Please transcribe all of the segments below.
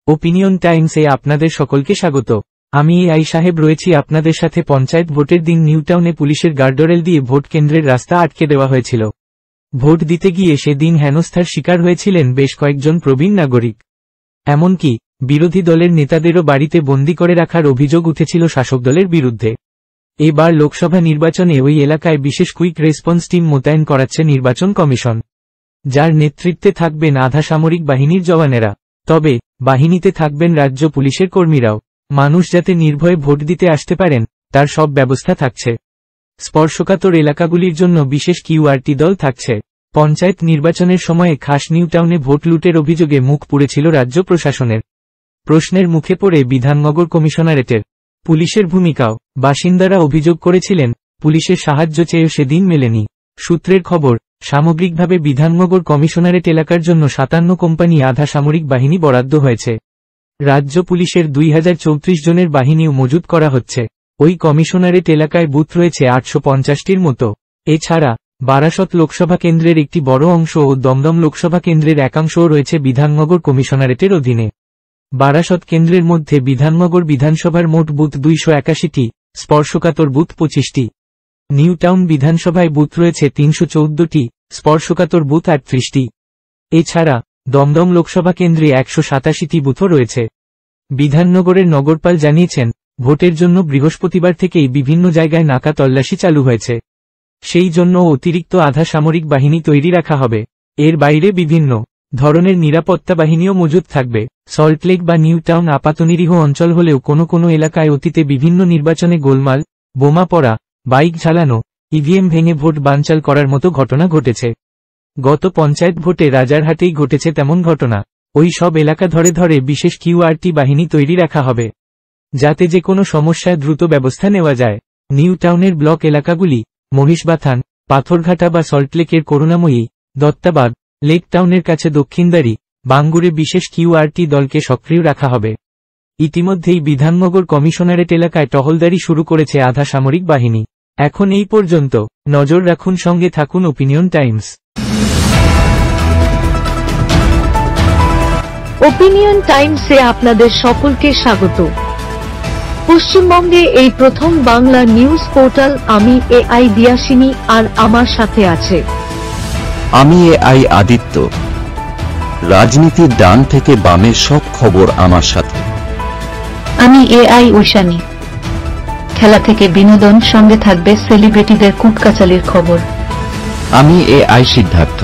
Opinion টাইমসে আপনাদের সকলকে স্বাগত। আমি এআই সাহেব রয়েছি আপনাদের সাথে। পঞ্চায়েত ভোটের দিন নিউটাউনে পুলিশের গার্ডরেল দিয়ে ভোট কেন্দ্রের রাস্তা আটকে দেওয়া হয়েছিল। ভোট দিতে গিয়ে সেদিন হেনস্থার শিকার হয়েছিলেন বেশ কয়েকজন প্রবীণ নাগরিক। এমনকি বিরোধী দলের নেতাদেরও বাড়িতে বন্দী করে রাখার অভিযোগ উঠেছিল শাসক দলের বিরুদ্ধে। এবার লোকসভা নির্বাচনে ওই এলাকায় বিশেষ কুইক রেসপন্স টিম মোতায়েন করাচ্ছে নির্বাচন কমিশন, যার নেতৃত্বে থাকবেন আধা সামরিক বাহিনীর জওয়ানেরা। তবে বাহিনীতে থাকবেন রাজ্য পুলিশের কর্মীরাও। মানুষ যাতে নির্ভয়ে ভোট দিতে আসতে পারেন তার সব ব্যবস্থা থাকছে। স্পর্শকাতর এলাকাগুলির জন্য বিশেষ কিউআরটি দল থাকছে। পঞ্চায়েত নির্বাচনের সময়ে খাস নিউটাউনে ভোট লুটের অভিযোগে মুখ পুড়েছিল রাজ্য প্রশাসনের। প্রশ্নের মুখে পড়ে বিধাননগর কমিশনারেটের পুলিশের ভূমিকাও। বাসিন্দারা অভিযোগ করেছিলেন পুলিশের সাহায্য চেয়েও সেদিন মেলেনি। সূত্রের খবর, সামগ্রিকভাবে বিধাননগর কমিশনারেট এলাকার জন্য 57 কোম্পানি আধা সামরিক বাহিনী বরাদ্দ হয়েছে। রাজ্য পুলিশের 2034 জনের বাহিনীও মজুত করা হচ্ছে। ওই কমিশনারেট এলাকায় বুথ রয়েছে 850টির মতো। এছাড়া বারাসত লোকসভা কেন্দ্রের একটি বড় অংশ ও দমদম লোকসভা কেন্দ্রের একাংশও রয়েছে বিধাননগর কমিশনারেটের অধীনে। বারাসত কেন্দ্রের মধ্যে বিধাননগর বিধানসভার মোট বুথ 281টি, স্পর্শকাতর বুথ 25টি। নিউটাউন বিধানসভায় বুথ রয়েছে 314টি, স্পর্শকাতর বুথ 38টি। এছাড়া দমদম লোকসভা কেন্দ্রে 187টি বুথও রয়েছে। বিধাননগরের নগরপাল জানিয়েছেন, ভোটের জন্য বৃহস্পতিবার থেকেই বিভিন্ন জায়গায় নাকা তল্লাশি চালু হয়েছে। সেই জন্য অতিরিক্ত আধা সামরিক বাহিনী তৈরি রাখা হবে। এর বাইরে বিভিন্ন ধরনের নিরাপত্তা বাহিনীও মজুত থাকবে। সল্টলেক বা নিউটাউন আপাতনিরীহ অঞ্চল হলেও কোনো এলাকায় অতীতে বিভিন্ন নির্বাচনে গোলমাল, বোমা পড়া, বাইক ঝালানো, ইভিএম ভেঙে ভোট বানচাল করার মতো ঘটনা ঘটেছে। গত পঞ্চায়েত ভোটে রাজারহাটেই ঘটেছে তেমন ঘটনা। ওই সব এলাকা ধরে ধরে বিশেষ কিউআরটি বাহিনী তৈরি রাখা হবে, যাতে যে কোনো সমস্যায় দ্রুত ব্যবস্থা নেওয়া যায়। নিউটাউনের ব্লক এলাকাগুলি মহিষবাথান, পাথরঘাটা বা সল্টলেকের করুণাময়ী, দত্তাবাগ, লেক টাউনের কাছে দক্ষিণদারি, বাঙ্গুরে বিশেষ কিউআরটি দলকে সক্রিয় রাখা হবে। ইতিমধ্যেই বিধাননগর কমিশনারেট এলাকায় টহলদারি শুরু করেছে আধা সামরিক বাহিনী। এখন এই পর্যন্ত। নজর রাখুন, সঙ্গে থাকুন ওপিনিয়ন টাইমস। ওপিনিয়ন টাইমসে আপনাদের সকলকে স্বাগত। পশ্চিমবঙ্গে এই প্রথম বাংলা নিউজ পোর্টাল। আমি এআই দিয়াসিনী, আর আমার সাথে আছে আমি এআই আদিত্য। রাজনীতির ডান থেকে বামের সব খবর আমার সাথে। আমি এআই ঐশানী। খেলা থেকে বিনোদন, সঙ্গে থাকবে সেলিব্রিটিদের কুটকাচালির খবর। আমি এআই সিদ্ধার্থ।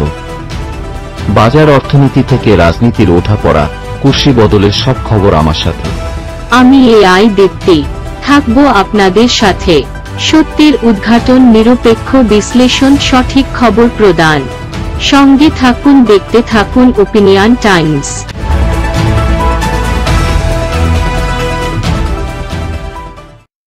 বাজার অর্থনীতি থেকে রাজনীতির ওঠাপড়া, কুর্সি বদলের সব খবর আমার সাথে। আমি এআই দীপ্তি, থাকবো আপনাদের সাথে। সত্যের উদ্ঘাটন, নিরপেক্ষ বিশ্লেষণ, সঠিক খবর প্রদান। সঙ্গে থাকুন, দেখতে থাকুন ওপিনিয়ন টাইমস।